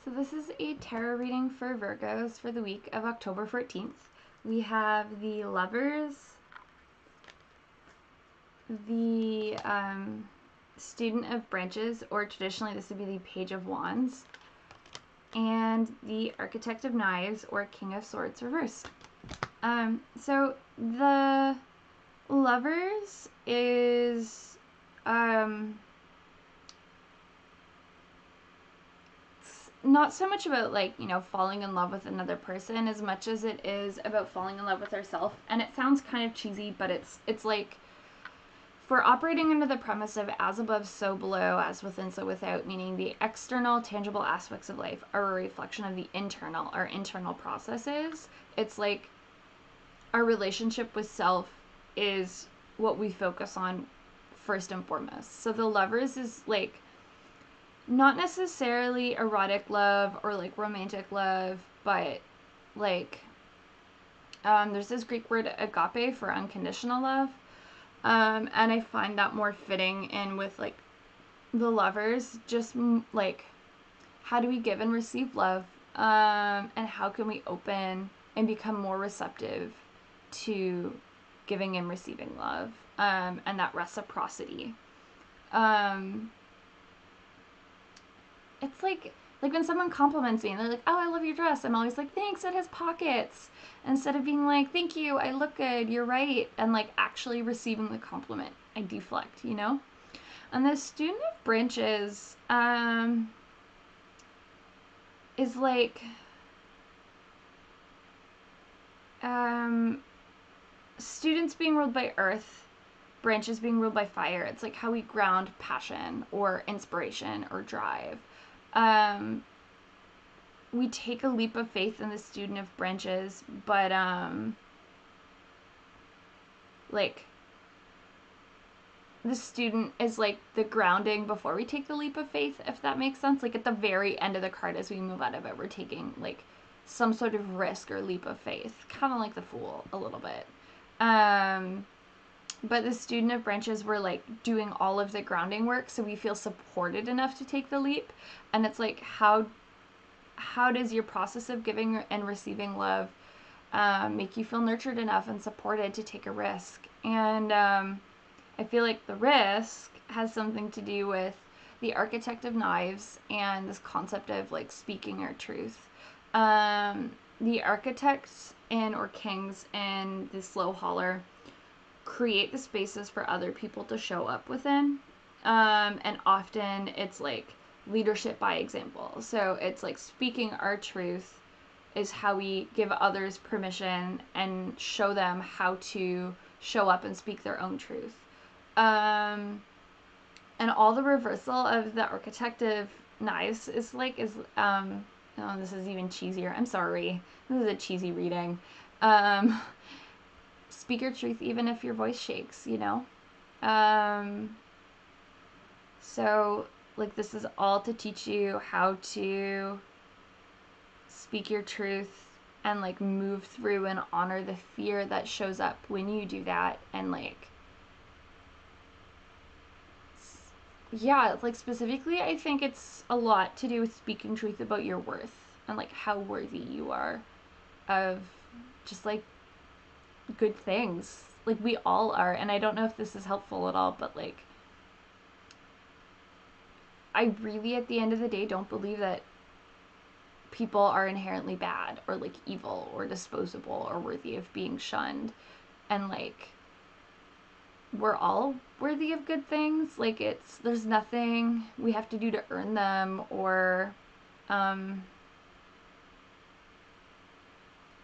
So this is a tarot reading for Virgos for the week of October 14th. We have the Lovers, the Student of Branches, or traditionally this would be the Page of Wands, and the Architect of Knives, or King of Swords reversed. So the Lovers is not so much about, like, you know, falling in love with another person as much as it is about falling in love with ourselves. And it sounds kind of cheesy, but it's like, if we're operating under the premise of as above, so below, as within, so without, meaning the external, tangible aspects of life are a reflection of the internal, our internal processes. It's like our relationship with self is what we focus on first and foremost. So the Lovers is like, not necessarily erotic love or like romantic love, but like there's this Greek word agape for unconditional love, and I find that more fitting in with like the Lovers. Just like, how do we give and receive love, and how can we open and become more receptive to giving and receiving love, and that reciprocity. It's like when someone compliments me and they're like, oh, I love your dress, I'm always like, thanks, it has pockets, instead of being like, thank you, I look good, you're right, and like actually receiving the compliment. I deflect, you know. And the Student of Branches is like students being ruled by earth, branches being ruled by fire. It's like how we ground passion or inspiration or drive. We take a leap of faith in the Student of Branches, but like, the student is like the grounding before we take the leap of faith, if that makes sense. Like at the very end of the card, as we move out of it, we're taking like some sort of risk or leap of faith, kind of like the Fool a little bit. But the Student of Branches, we're like doing all of the grounding work, so we feel supported enough to take the leap. And it's like, how does your process of giving and receiving love make you feel nurtured enough and supported to take a risk? And I feel like the risk has something to do with the Architect of Knives and this concept of like speaking our truth. The architects or kings in the slow holler create the spaces for other people to show up within, and often it's like leadership by example. So it's like speaking our truth is how we give others permission and show them how to show up and speak their own truth. And all the reversal of the Architect of Knives is like, oh, this is even cheesier. I'm sorry. This is a cheesy reading. Speak your truth even if your voice shakes, you know? So, like, this is all to teach you how to speak your truth and, like, move through and honor the fear that shows up when you do that. And, like, yeah, like, specifically, I think it's a lot to do with speaking truth about your worth and, like, how worthy you are of just, like, good things. Like, we all are. And I don't know if this is helpful at all, but, like, I really, at the end of the day, don't believe that people are inherently bad or like evil or disposable or worthy of being shunned. And like, we're all worthy of good things. Like, there's nothing we have to do to earn them, or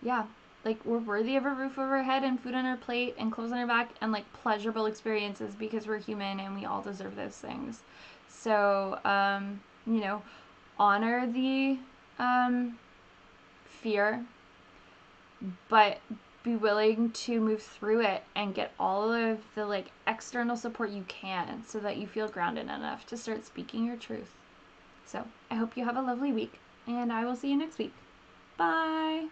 yeah, like, we're worthy of a roof over our head and food on our plate and clothes on our back and like pleasurable experiences, because we're human and we all deserve those things. So you know, honor the fear, but be willing to move through it and get all of the like external support you can, so that you feel grounded enough to start speaking your truth. So I hope you have a lovely week, and I will see you next week. Bye.